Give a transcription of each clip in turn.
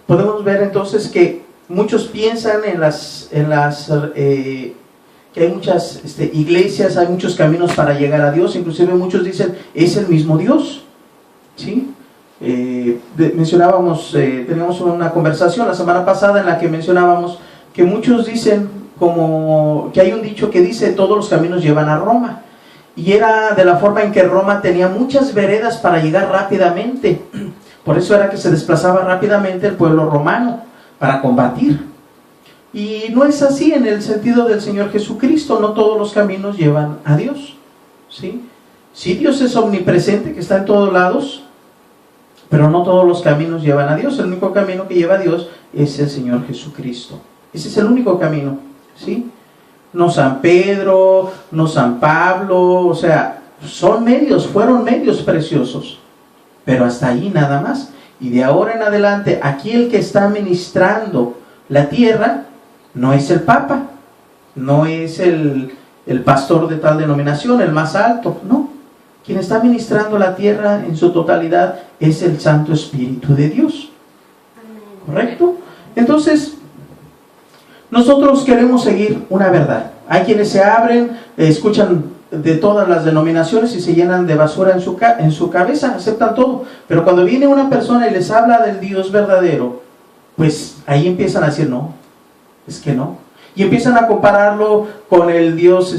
podemos ver entonces que muchos piensan que hay muchas iglesias, hay muchos caminos para llegar a Dios. Inclusive muchos dicen, es el mismo Dios, ¿sí? Teníamos una conversación la semana pasada en la que mencionábamos que muchos dicen, como que hay un dicho que dice, todos los caminos llevan a Roma, y era de la forma en que Roma tenía muchas veredas para llegar rápidamente. Por eso era que se desplazaba rápidamente el pueblo romano para combatir. Y no es así en el sentido del Señor Jesucristo. No todos los caminos llevan a Dios, ¿sí? Sí, Dios es omnipresente, que está en todos lados, pero no todos los caminos llevan a Dios. El único camino que lleva a Dios es el Señor Jesucristo. Ese es el único camino, ¿sí? No San Pedro, no San Pablo, o sea, fueron medios preciosos, pero hasta ahí nada más. Y de ahora en adelante, aquí el que está ministrando la tierra no es el Papa, no es el pastor de tal denominación, el más alto, no. Quien está ministrando la tierra en su totalidad es el Santo Espíritu de Dios. ¿Correcto? Entonces, nosotros queremos seguir una verdad. Hay quienes se abren, escuchan de todas las denominaciones y se llenan de basura en su cabeza, aceptan todo. Pero cuando viene una persona y les habla del Dios verdadero, pues ahí empiezan a decir, no, es que no. Y empiezan a compararlo con el Dios,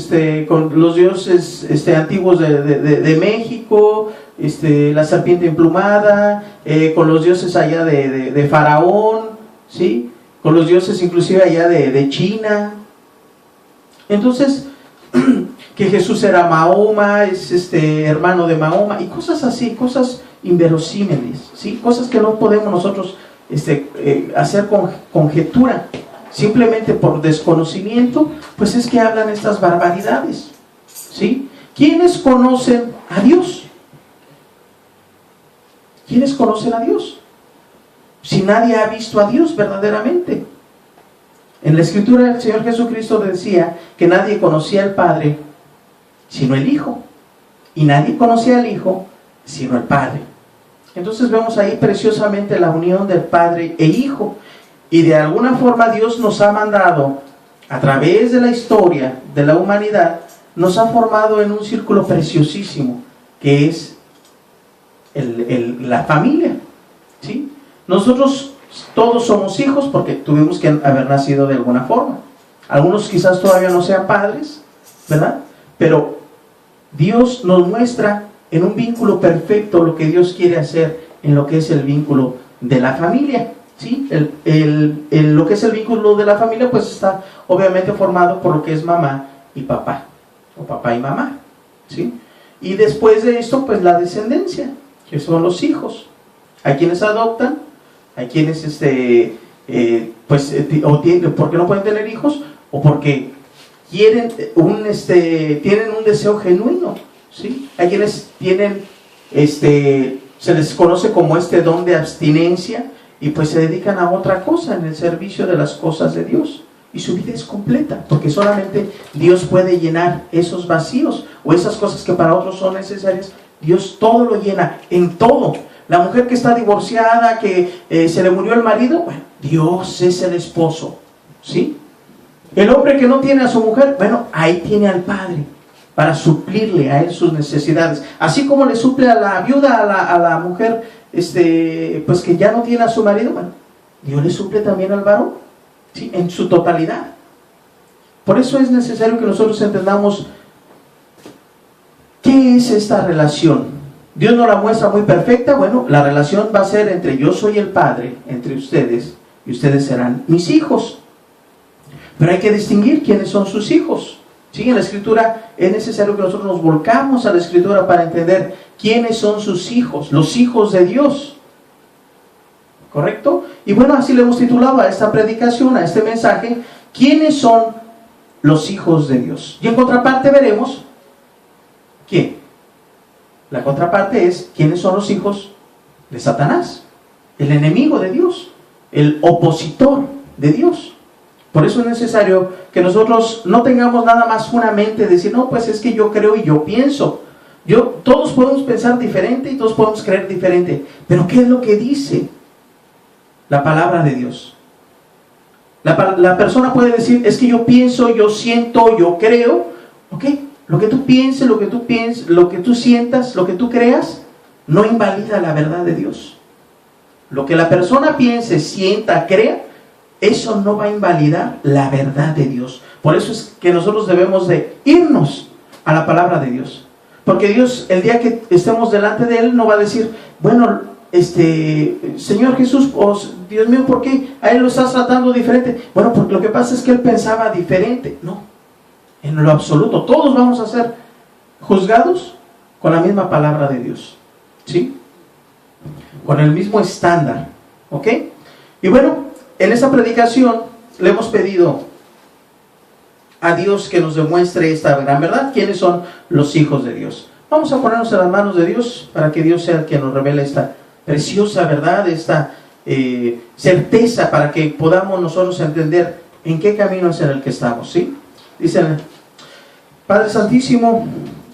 con los dioses antiguos de México, la serpiente emplumada, con los dioses allá de Faraón, ¿sí? Con los dioses inclusive allá de China. Entonces, que Jesús era Mahoma, es hermano de Mahoma, y cosas así, cosas inverosímiles, ¿sí? Cosas que no podemos nosotros hacer conjetura, simplemente por desconocimiento, pues es que hablan estas barbaridades, ¿sí? ¿Quiénes conocen a Dios? ¿Quiénes conocen a Dios? Si nadie ha visto a Dios verdaderamente. En la Escritura el Señor Jesucristo decía que nadie conocía al Padre sino el Hijo, y nadie conocía al Hijo sino el Padre. Entonces vemos ahí preciosamente la unión del Padre e Hijo, y de alguna forma Dios nos ha mandado, a través de la historia de la humanidad, nos ha formado en un círculo preciosísimo, que es la familia, ¿sí? Nosotros todos somos hijos porque tuvimos que haber nacido de alguna forma. Algunos quizás todavía no sean padres, ¿verdad? Pero Dios nos muestra en un vínculo perfecto lo que Dios quiere hacer en lo que es el vínculo de la familia, ¿sí? Lo que es el vínculo de la familia pues está obviamente formado por lo que es mamá y papá, o papá y mamá, ¿sí? Y después de esto pues la descendencia, que son los hijos. Hay quienes adoptan, hay quienes porque no pueden tener hijos, o porque quieren tienen un deseo genuino, ¿sí? Hay quienes tienen se les conoce como don de abstinencia, y pues se dedican a otra cosa en el servicio de las cosas de Dios, y su vida es completa, porque solamente Dios puede llenar esos vacíos o esas cosas que para otros son necesarias. Dios todo lo llena, en todo. La mujer que está divorciada, que se le murió el marido, bueno, Dios es el esposo, ¿sí? El hombre que no tiene a su mujer, bueno, ahí tiene al Padre para suplirle a él sus necesidades. Así como le suple a la viuda, a la mujer, pues que ya no tiene a su marido, bueno, Dios le suple también al varón, ¿sí? En su totalidad. Por eso es necesario que nosotros entendamos qué es esta relación. Dios nos la muestra muy perfecta. Bueno, la relación va a ser entre yo soy el Padre, entre ustedes, y ustedes serán mis hijos. Pero hay que distinguir quiénes son sus hijos, ¿sí? En la Escritura es necesario que nosotros nos volcamos a la Escritura para entender quiénes son sus hijos, los hijos de Dios, ¿correcto? Y bueno, así le hemos titulado a esta predicación, a este mensaje, ¿quiénes son los hijos de Dios? Y en contraparte veremos ¿quién? La contraparte es ¿quiénes son los hijos de Satanás? El enemigo de Dios, el opositor de Dios. Por eso es necesario que nosotros no tengamos nada más una mente de decir, no, pues es que yo creo y yo pienso. Todos podemos pensar diferente y todos podemos creer diferente. Pero ¿qué es lo que dice la palabra de Dios. La persona puede decir, es que yo pienso, yo siento, yo creo. ¿Ok? Lo que tú pienses, lo que tú sientas, lo que tú creas, no invalida la verdad de Dios. Lo que la persona piense, sienta, crea, eso no va a invalidar la verdad de Dios. Por eso es que nosotros debemos de irnos a la palabra de Dios. Porque Dios, el día que estemos delante de Él, no va a decir, bueno, Señor Jesús, Dios mío, ¿por qué a Él lo estás tratando diferente? Bueno, porque lo que pasa es que Él pensaba diferente. No, en lo absoluto, todos vamos a ser juzgados con la misma palabra de Dios, ¿sí? Con el mismo estándar, ¿ok? Y bueno, en esta predicación le hemos pedido a Dios que nos demuestre esta gran verdad. ¿Quiénes son los hijos de Dios? Vamos a ponernos en las manos de Dios para que Dios sea el que nos revele esta preciosa verdad, esta certeza, para que podamos nosotros entender en qué camino es en el que estamos, ¿sí? Dicen, Padre Santísimo,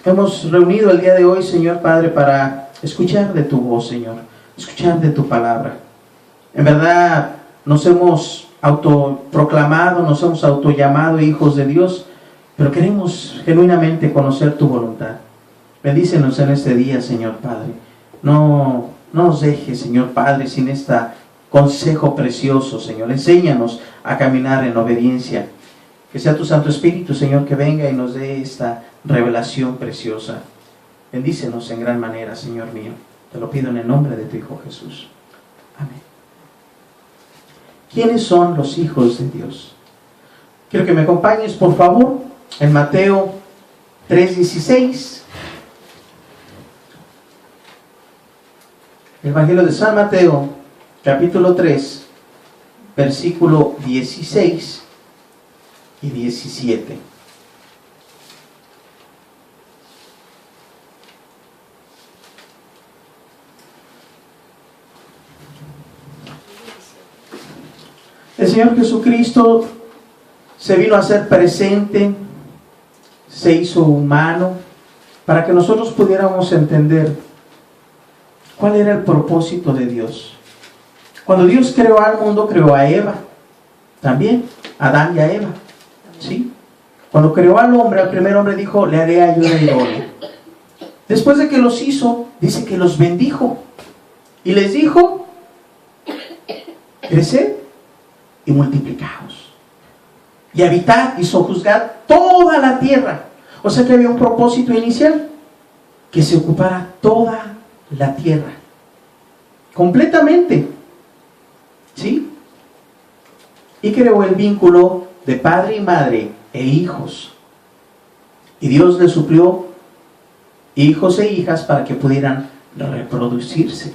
hemos reunido el día de hoy, Señor Padre, para escuchar de tu voz, Señor, escuchar de tu palabra. En verdad, nos hemos autoproclamado, nos hemos autollamado hijos de Dios, pero queremos genuinamente conocer tu voluntad. Bendícenos en este día, Señor Padre. No nos dejes, Señor Padre, sin este consejo precioso, Señor. Enséñanos a caminar en obediencia. Que sea tu Santo Espíritu, Señor, que venga y nos dé esta revelación preciosa. Bendícenos en gran manera, Señor mío. Te lo pido en el nombre de tu Hijo Jesús. Amén. ¿Quiénes son los hijos de Dios? Quiero que me acompañes, por favor, en Mateo 3:16. El Evangelio de San Mateo, capítulo 3, versículo 16 y 17. El Señor Jesucristo se vino a ser presente, se hizo humano, para que nosotros pudiéramos entender cuál era el propósito de Dios. Cuando Dios creó al mundo, creó a Eva, también, a Adán y a Eva, ¿sí? Cuando creó al hombre, al primer hombre dijo, le haré ayuda idónea. Después de que los hizo, dice que los bendijo, y les dijo, creced y multiplicaos, y habitad y sojuzgad toda la tierra. O sea que había un propósito inicial, que se ocupara toda la tierra, completamente, ¿sí? Y creó el vínculo de padre y madre e hijos, y Dios le suplió hijos e hijas para que pudieran reproducirse.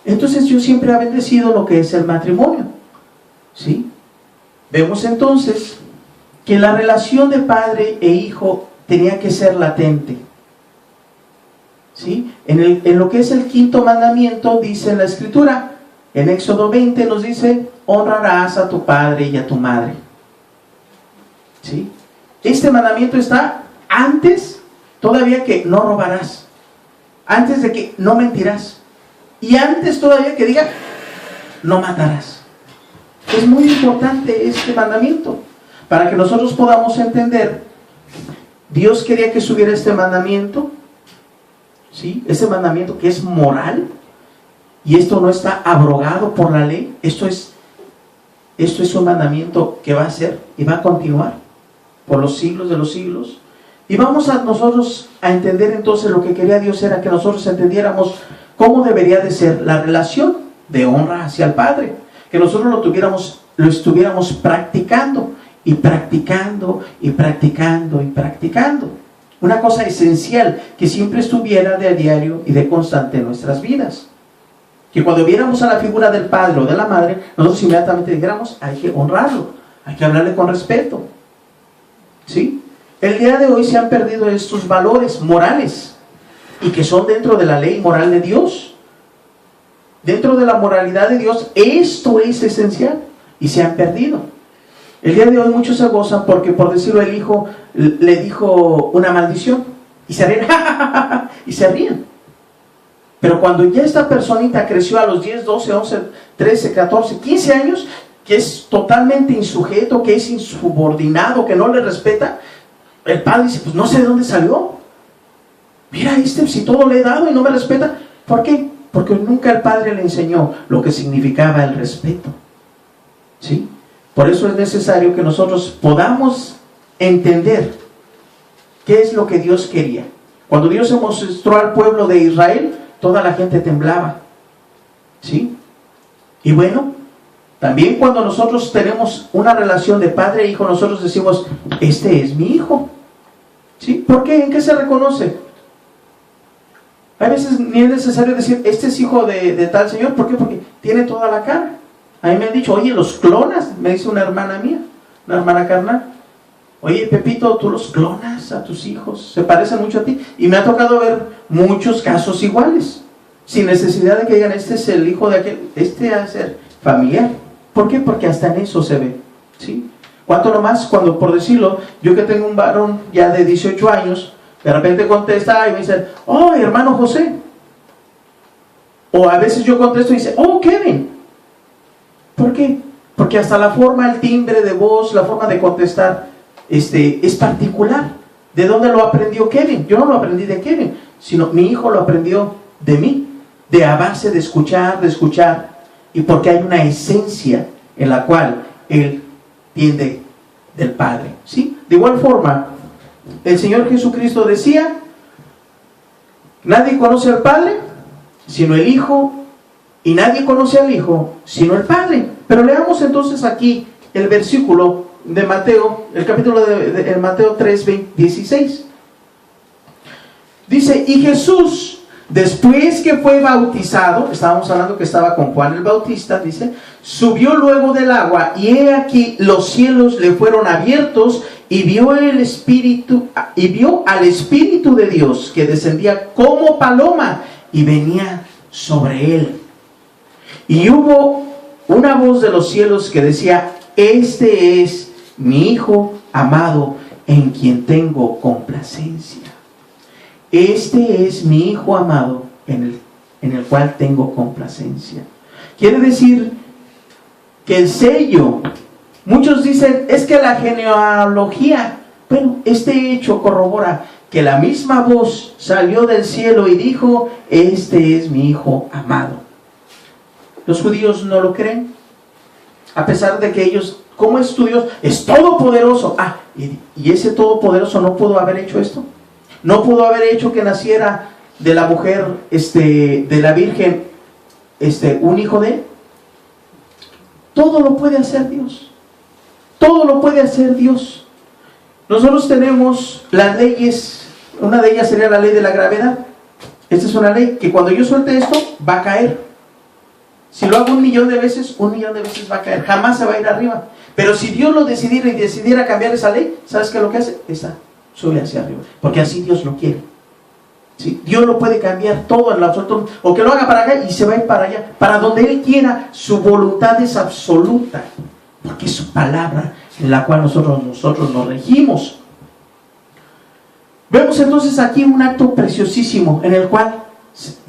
Entonces Dios siempre ha bendecido lo que es el matrimonio, ¿sí? Vemos entonces que la relación de padre e hijo tenía que ser latente, ¿sí? En lo que es el quinto mandamiento, dice la Escritura, en Éxodo 20 nos dice, honrarás a tu padre y a tu madre, ¿sí? Este mandamiento está antes todavía que no robarás, antes de que no mentirás, y antes todavía que diga no matarás. Es muy importante este mandamiento para que nosotros podamos entender. Dios quería que subiera este mandamiento, ¿sí? Este mandamiento que es moral, y esto no está abrogado por la ley. Esto es un mandamiento que va a ser y va a continuar por los siglos de los siglos. Y vamos a nosotros a entender entonces lo que quería Dios era que nosotros entendiéramos cómo debería de ser la relación de honra hacia el Padre, que nosotros lo estuviéramos practicando y practicando y practicando y practicando. Una cosa esencial que siempre estuviera de a diario y de constante en nuestras vidas. Que cuando viéramos a la figura del padre o de la madre, nosotros inmediatamente dijéramos, hay que honrarlo, hay que hablarle con respeto, ¿sí? El día de hoy se han perdido estos valores morales y que son dentro de la ley moral de Dios. Dentro de la moralidad de Dios, esto es esencial y se han perdido. El día de hoy muchos se gozan porque, por decirlo, el hijo le dijo una maldición y se ríen, y se ríen. Pero cuando ya esta personita creció a los 10, 12, 11, 13, 14, 15 años, que es totalmente insujeto, que es insubordinado, que no le respeta, el padre dice, pues no sé de dónde salió. Mira, si todo le he dado y no me respeta. ¿Por qué? Porque nunca el padre le enseñó lo que significaba el respeto. ¿Sí? Por eso es necesario que nosotros podamos entender qué es lo que Dios quería. Cuando Dios se mostró al pueblo de Israel, toda la gente temblaba. ¿Sí? Y bueno, también cuando nosotros tenemos una relación de padre e hijo, nosotros decimos, este es mi hijo. ¿Sí? ¿Por qué? ¿En qué se reconoce? Hay veces ni es necesario decir, este es hijo de tal señor. ¿Por qué? Porque tiene toda la cara. A mí me han dicho, oye, los clonas, me dice una hermana mía, una hermana carnal. Oye, Pepito, tú los clonas a tus hijos, se parecen mucho a ti. Y me ha tocado ver muchos casos iguales, sin necesidad de que digan, este es el hijo de aquel, este ha de ser familiar. ¿Por qué? Porque hasta en eso se ve, ¿sí? ¿Cuánto nomás cuando, por decirlo, yo que tengo un varón ya de 18 años, de repente contesta y me dice, oh, hermano José. O a veces yo contesto y dice, oh, Kevin. ¿Por qué? Porque hasta la forma, el timbre de voz, la forma de contestar, es particular. ¿De dónde lo aprendió Kevin? Yo no lo aprendí de Kevin, sino mi hijo lo aprendió de mí, de a base de escuchar, y porque hay una esencia en la cual él tiende del Padre, ¿sí? De igual forma, el Señor Jesucristo decía, nadie conoce al Padre sino el Hijo, y nadie conoce al Hijo sino el Padre. Pero leamos entonces aquí el versículo de Mateo, el capítulo de Mateo 3, 16. Dice, y Jesús, después que fue bautizado, estábamos hablando que estaba con Juan el Bautista, dice, subió luego del agua, y he aquí los cielos le fueron abiertos, y vio al Espíritu de Dios que descendía como paloma y venía sobre él. Y hubo una voz de los cielos que decía, este es mi Hijo amado, en quien tengo complacencia. Este es mi Hijo amado, en el cual tengo complacencia. Quiere decir que el sello, muchos dicen, es que la genealogía, bueno, este hecho corrobora que la misma voz salió del cielo y dijo, este es mi Hijo amado. Los judíos no lo creen, a pesar de que ellos, como es tu Dios, es todopoderoso. Y ese todopoderoso no pudo haber hecho esto. No pudo haber hecho que naciera de la mujer, de la Virgen, un hijo de él. Todo lo puede hacer Dios. Todo lo puede hacer Dios. Nosotros tenemos las leyes, una de ellas sería la ley de la gravedad. Esta es una ley que cuando yo suelte esto, va a caer. Si lo hago 1.000.000 de veces, 1.000.000 de veces va a caer. Jamás se va a ir arriba. Pero si Dios lo decidiera cambiar esa ley, ¿sabes qué es lo que hace? Esa sube hacia arriba. Porque así Dios lo quiere. ¿Sí? Dios lo puede cambiar todo en lo absoluto. O que lo haga para acá y se va a ir para allá. Para donde Él quiera, su voluntad es absoluta. Porque es su palabra en la cual nosotros nos regimos. Vemos entonces aquí un acto preciosísimo en el cual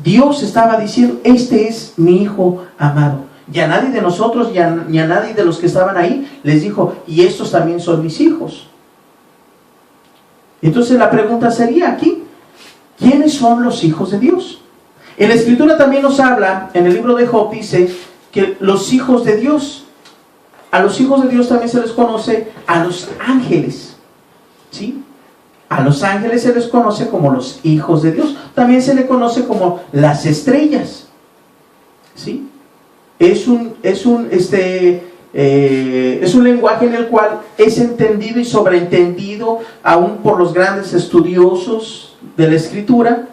Dios estaba diciendo, este es mi Hijo amado. Y a nadie de nosotros, ni a nadie de los que estaban ahí, les dijo, y estos también son mis hijos. Entonces la pregunta sería aquí, ¿quiénes son los hijos de Dios? En la Escritura también nos habla, en el libro de Job dice, que los hijos de Dios, a los hijos de Dios también se les conoce a los ángeles, ¿sí? A los ángeles se les conoce como los hijos de Dios. También se le conoce como las estrellas, ¿sí? Es un lenguaje en el cual es entendido y sobreentendido aún por los grandes estudiosos de la Escritura,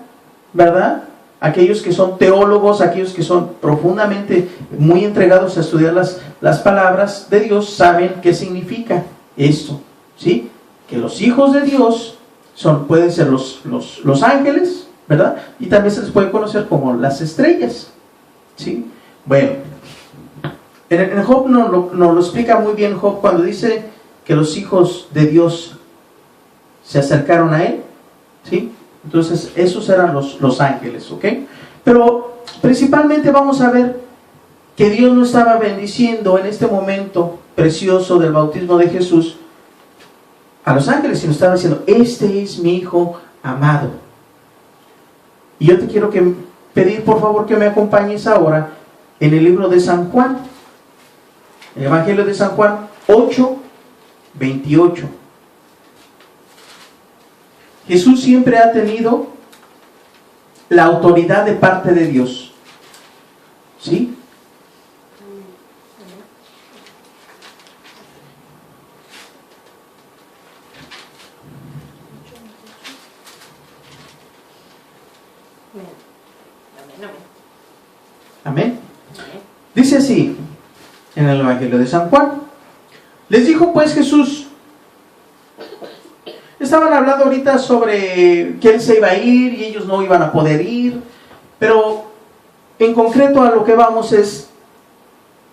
¿verdad? Aquellos que son teólogos, aquellos que son profundamente muy entregados a estudiar las palabras de Dios, saben qué significa esto, ¿sí? Que los hijos de Dios pueden ser los ángeles, ¿verdad? Y también se les puede conocer como las estrellas, ¿sí? Bueno, en Job nos lo explica muy bien Job cuando dice que los hijos de Dios se acercaron a él, ¿sí? Entonces esos eran los ángeles, ¿ok? Pero principalmente vamos a ver que Dios no estaba bendiciendo en este momento precioso del bautismo de Jesús a los ángeles, sino estaba diciendo: este es mi Hijo amado. Y yo te quiero pedir por favor que me acompañes ahora en el libro de San Juan, el Evangelio de San Juan 8:28. Jesús siempre ha tenido la autoridad de parte de Dios, ¿sí? Amén. Dice así en el Evangelio de San Juan: les dijo pues Jesús, estaban hablando ahorita sobre que Él se iba a ir y ellos no iban a poder ir, pero en concreto a lo que vamos es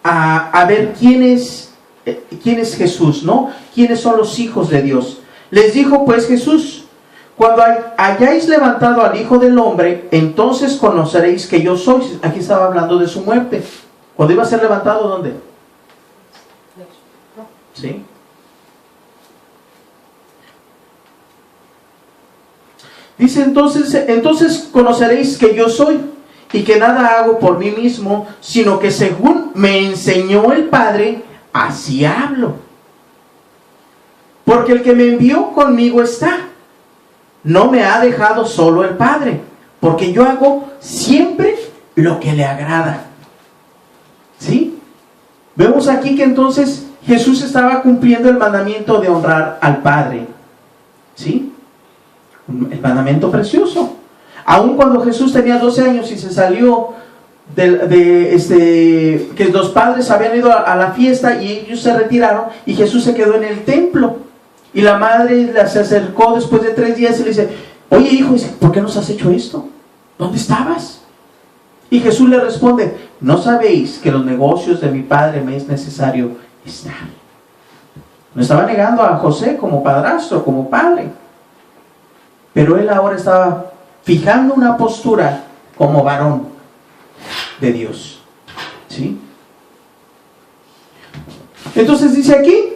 a ver quién es Jesús, ¿no? ¿Quiénes son los hijos de Dios? Les dijo pues Jesús: cuando hayáis levantado al Hijo del Hombre, entonces conoceréis que yo soy. Aquí estaba hablando de su muerte. Cuando iba a ser levantado, ¿dónde? ¿Sí? Dice entonces conoceréis que yo soy, y que nada hago por mí mismo, sino que según me enseñó el Padre, así hablo. Porque el que me envió conmigo está. No me ha dejado solo el Padre, porque yo hago siempre lo que le agrada. ¿Sí? Vemos aquí que entonces Jesús estaba cumpliendo el mandamiento de honrar al Padre. ¿Sí? El mandamiento precioso. Aun cuando Jesús tenía 12 años y se salió que los padres habían ido a la fiesta y ellos se retiraron y Jesús se quedó en el templo. Y la madre se acercó después de 3 días y le dice: oye hijo, ¿por qué nos has hecho esto? ¿Dónde estabas? Y Jesús le responde: ¿no sabéis que los negocios de mi Padre me es necesario estar? No estaba negando a José como padrastro, como padre, pero él ahora estaba fijando una postura como varón de Dios. ¿Sí? Entonces dice aquí,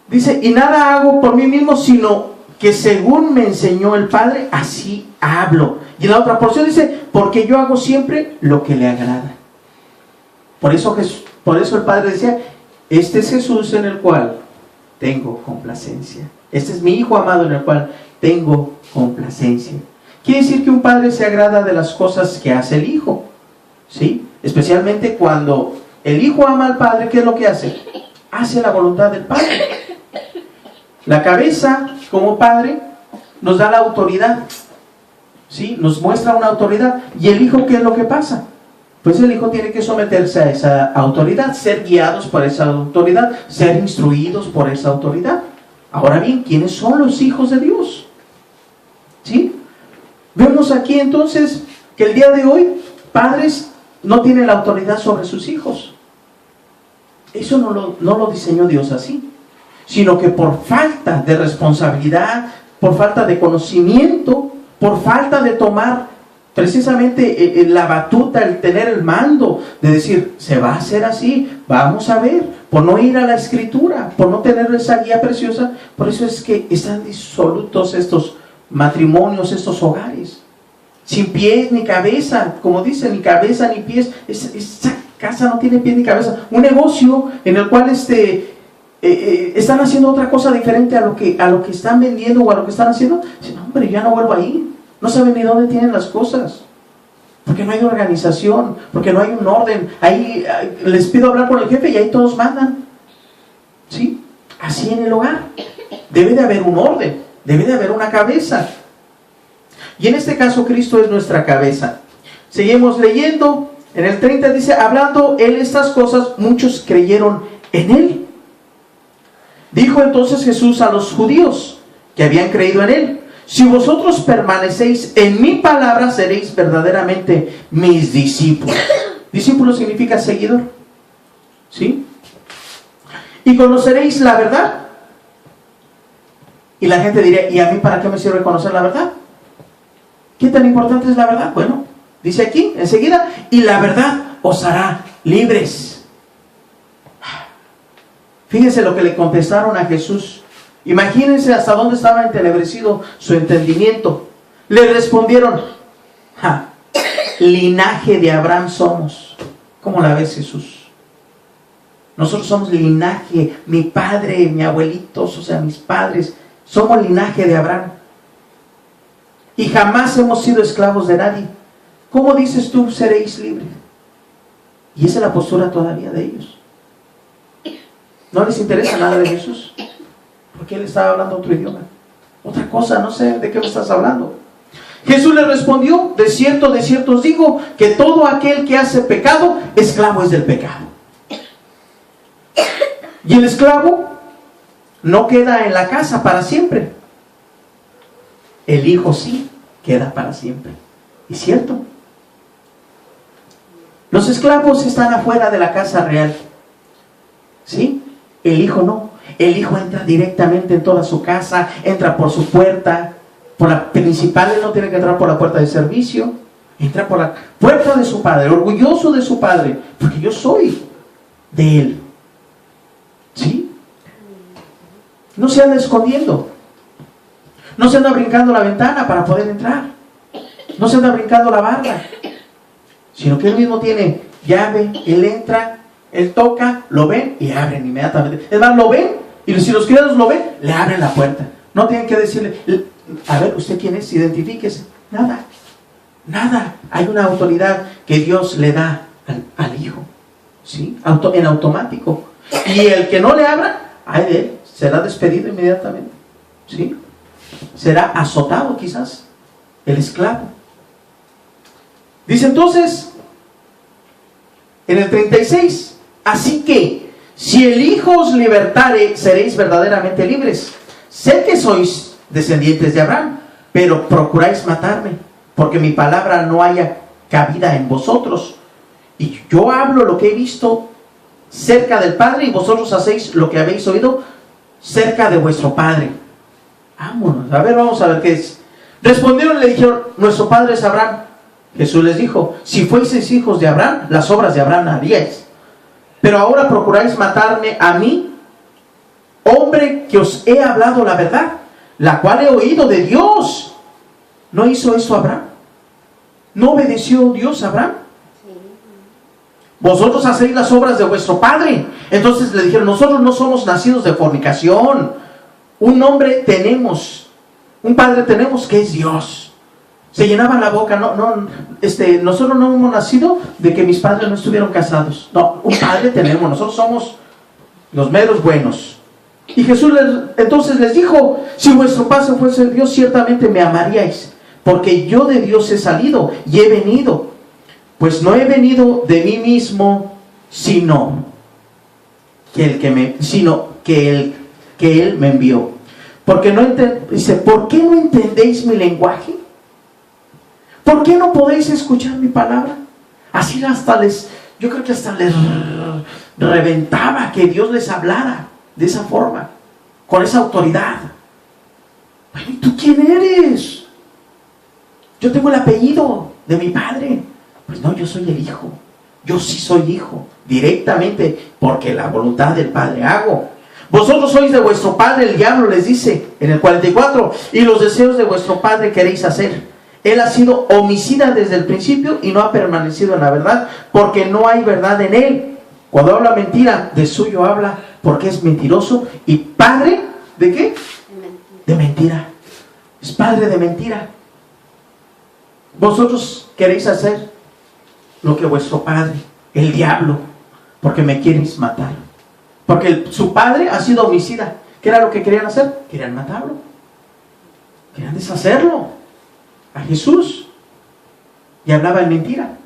dice: y nada hago por mí mismo, sino que según me enseñó el Padre, así hablo. Y en la otra porción dice: porque yo hago siempre lo que le agrada. Por eso el Padre decía: este es Jesús en el cual tengo complacencia. Este es mi Hijo amado en el cual tengo complacencia. Quiere decir que un padre se agrada de las cosas que hace el hijo, ¿sí? Especialmente cuando el hijo ama al padre, ¿qué es lo que hace? Hace la voluntad del padre. La cabeza, como padre, nos da la autoridad, ¿sí? Nos muestra una autoridad. ¿Y el hijo qué es lo que pasa? Pues el hijo tiene que someterse a esa autoridad, ser guiados por esa autoridad, ser instruidos por esa autoridad. Ahora bien, ¿quiénes son los hijos de Dios? ¿Sí? Vemos aquí entonces que el día de hoy padres no tienen la autoridad sobre sus hijos. Eso no lo diseñó Dios así, sino que por falta de responsabilidad, por falta de conocimiento, por falta de tomar precisamente la batuta, el tener el mando de decir: se va a hacer así, vamos a ver, por no ir a la escritura, por no tener esa guía preciosa. Por eso es que están disolutos estos matrimonios, estos hogares, sin pies ni cabeza, como dicen, ni cabeza ni pies. Esa casa no tiene pies ni cabeza. Un negocio en el cual están haciendo otra cosa diferente a lo que están vendiendo o a lo que están haciendo. Dicen: hombre, ya no vuelvo ahí. No saben ni dónde tienen las cosas, porque no hay organización, porque no hay un orden. Ahí les pido hablar con el jefe y ahí todos mandan. ¿Sí? Así en el hogar debe de haber un orden, debe de haber una cabeza. Y en este caso Cristo es nuestra cabeza. Seguimos leyendo. En el 30 dice: hablando Él estas cosas, muchos creyeron en Él. Dijo entonces Jesús a los judíos que habían creído en Él: si vosotros permanecéis en mi palabra, seréis verdaderamente mis discípulos. Discípulo significa seguidor, ¿sí? Y conoceréis la verdad. Y la gente diría: ¿y a mí para qué me sirve conocer la verdad? ¿Qué tan importante es la verdad? Bueno, dice aquí enseguida, y la verdad os hará libres. Fíjense lo que le contestaron a Jesús. Imagínense hasta dónde estaba entenebrecido su entendimiento. Le respondieron, linaje de Abraham somos. ¿Cómo la ves, Jesús? Nosotros somos linaje, mi padre, mi abuelitos, o sea, mis padres, somos linaje de Abraham. Y jamás hemos sido esclavos de nadie. ¿Cómo dices tú, seréis libres? Y esa es la postura todavía de ellos. No les interesa nada de Jesús, porque Él estaba hablando otro idioma, otra cosa, no sé de qué me estás hablando. Jesús le respondió, de cierto os digo, que todo aquel que hace pecado, esclavo es del pecado. Y el esclavo no queda en la casa para siempre. El hijo sí queda para siempre. ¿Es cierto? Los esclavos están afuera de la casa real. ¿Sí? El hijo no. El hijo entra directamente en toda su casa, entra por su puerta, por la principal. Él no tiene que entrar por la puerta de servicio, entra por la puerta de su padre, orgulloso de su padre, porque yo soy de él. ¿Sí? No se anda escondiendo, no se anda brincando la ventana para poder entrar, no se anda brincando la barra, sino que él mismo tiene llave. Él entra, él toca, lo ven y abren inmediatamente. Es más, lo ven, y si los criados lo ven, le abren la puerta. No tienen que decirle, a ver, ¿usted quién es? Identifíquese. Nada, nada. Hay una autoridad que Dios le da al hijo, ¿sí? En automático. Y el que no le abra, ay de él, será despedido inmediatamente, ¿sí? Será azotado quizás, el esclavo. Dice entonces, en el 36, así que, si el Hijo os libertare, seréis verdaderamente libres. Sé que sois descendientes de Abraham, pero procuráis matarme, porque mi palabra no haya cabida en vosotros. Y yo hablo lo que he visto cerca del Padre, y vosotros hacéis lo que habéis oído cerca de vuestro Padre. Vámonos, a ver, vamos a ver qué es. Respondieron y le dijeron, nuestro Padre es Abraham. Jesús les dijo, si fueseis hijos de Abraham, las obras de Abraham haríais. Pero ahora procuráis matarme a mí, hombre que os he hablado la verdad, la cual he oído de Dios. ¿No hizo eso Abraham? ¿No obedeció Dios a Abraham? Vosotros hacéis las obras de vuestro padre. Entonces le dijeron, nosotros no somos nacidos de fornicación. Un hombre tenemos, un padre tenemos, que es Dios. Se llenaban la boca, nosotros no hemos nacido de que mis padres no estuvieron casados. No, un padre tenemos, nosotros somos los meros buenos. Y Jesús entonces les dijo, si vuestro padre fuese Dios, ciertamente me amaríais, porque yo de Dios he salido y he venido. Pues no he venido de mí mismo, sino que Él me envió. Porque dice, ¿por qué no entendéis mi lenguaje? ¿Por qué no podéis escuchar mi palabra? Así yo creo que hasta les reventaba que Dios les hablara de esa forma, con esa autoridad. Bueno, ¿y tú quién eres? Yo tengo el apellido de mi padre. Pues no, yo soy el hijo. Yo sí soy hijo, directamente, porque la voluntad del Padre hago. Vosotros sois de vuestro padre el diablo, les dice en el 44, y los deseos de vuestro padre queréis hacer. Él ha sido homicida desde el principio y no ha permanecido en la verdad, porque no hay verdad en él. Cuando habla mentira, de suyo habla, porque es mentiroso y padre ¿de qué? De mentira. Es padre de mentira. Vosotros queréis hacer lo que vuestro padre, el diablo, porque me queréis matar. Porque su padre ha sido homicida. ¿Qué era lo que querían hacer? Querían matarlo. Querían deshacerlo a Jesús. Y hablaba en mentira.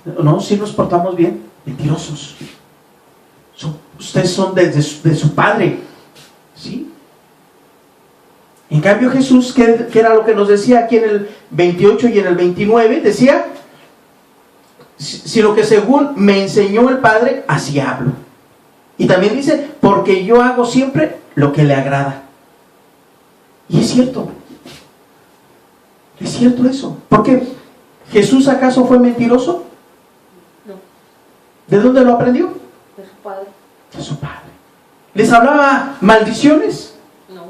No, si nos portamos bien. Mentirosos. Ustedes son de su padre. ¿Sí? En cambio Jesús, ¿qué era lo que nos decía aquí en el 28 y en el 29? Decía, si lo que según me enseñó el Padre, así hablo. Y también dice, porque yo hago siempre lo que le agrada. Y es cierto. ¿Es cierto eso? ¿Por qué? ¿Jesús acaso fue mentiroso? No. ¿De dónde lo aprendió? De su padre. De su padre. ¿Les hablaba maldiciones? No.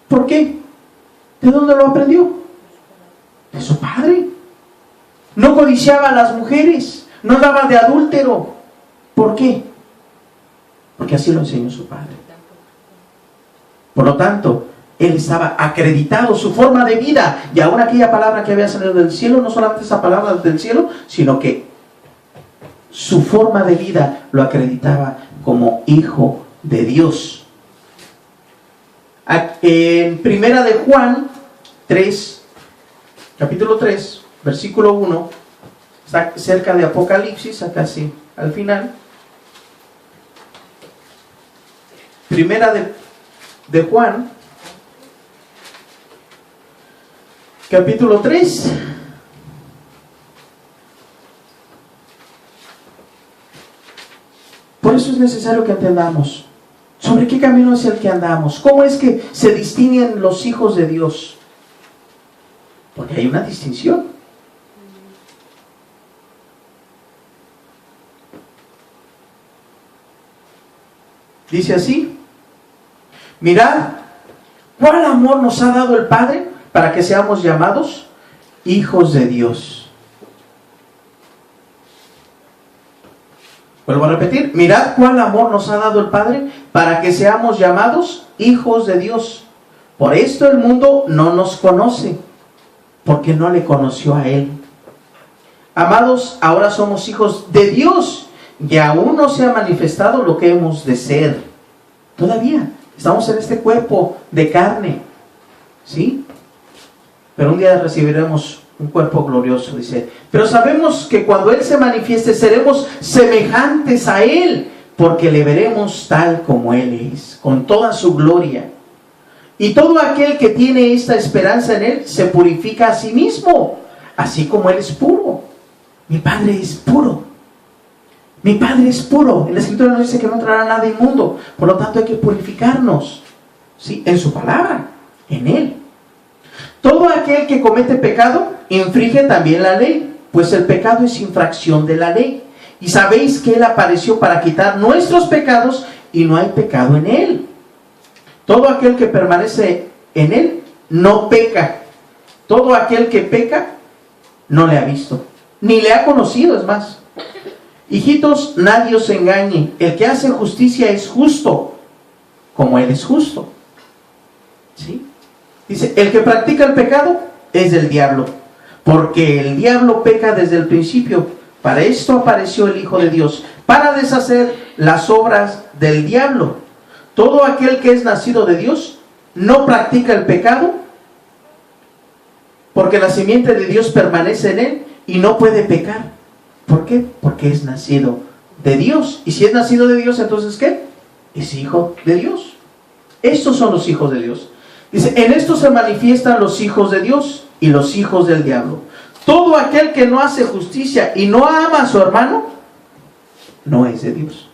¿Por qué? ¿De dónde lo aprendió? De su padre. No codiciaba a las mujeres, no daba de adúltero. ¿Por qué? Porque así lo enseñó su padre. Por lo tanto, él estaba acreditado, su forma de vida, y aún aquella palabra que había salido del cielo, no solamente esa palabra del cielo, sino que su forma de vida lo acreditaba como hijo de Dios. En primera de Juan 3, capítulo 3, versículo 1, está cerca de Apocalipsis, casi al final. Primera de Juan, capítulo 3. Por eso es necesario que entendamos sobre qué camino es el que andamos, cómo es que se distinguen los hijos de Dios. Porque hay una distinción. Dice así: mirad cuál amor nos ha dado el Padre para que seamos llamados hijos de Dios. Vuelvo a repetir: mirad cuál amor nos ha dado el Padre para que seamos llamados hijos de Dios. Por esto el mundo no nos conoce, porque no le conoció a Él. Amados, ahora somos hijos de Dios, y aún no se ha manifestado lo que hemos de ser. Todavía estamos en este cuerpo de carne, ¿sí? Pero un día recibiremos un cuerpo glorioso, dice. Pero sabemos que cuando Él se manifieste seremos semejantes a Él, porque le veremos tal como Él es, con toda su gloria. Y todo aquel que tiene esta esperanza en Él se purifica a sí mismo, así como Él es puro. Mi Padre es puro. Mi Padre es puro. En la Escritura nos dice que no entrará nada inmundo. Por lo tanto hay que purificarnos, ¿sí? En su palabra, en Él. Todo aquel que comete pecado infringe también la ley, pues el pecado es infracción de la ley. Y sabéis que Él apareció para quitar nuestros pecados y no hay pecado en Él. Todo aquel que permanece en Él no peca. Todo aquel que peca no le ha visto, ni le ha conocido, es más. Hijitos, nadie os engañe. El que hace justicia es justo, como Él es justo. ¿Sí? Dice, el que practica el pecado es del diablo, porque el diablo peca desde el principio. Para esto apareció el Hijo de Dios, para deshacer las obras del diablo. Todo aquel que es nacido de Dios no practica el pecado, porque la simiente de Dios permanece en él y no puede pecar. ¿Por qué? Porque es nacido de Dios. Y si es nacido de Dios, entonces ¿qué? Es hijo de Dios. Estos son los hijos de Dios. Dice, en esto se manifiestan los hijos de Dios y los hijos del diablo. Todo aquel que no hace justicia y no ama a su hermano, no es de Dios.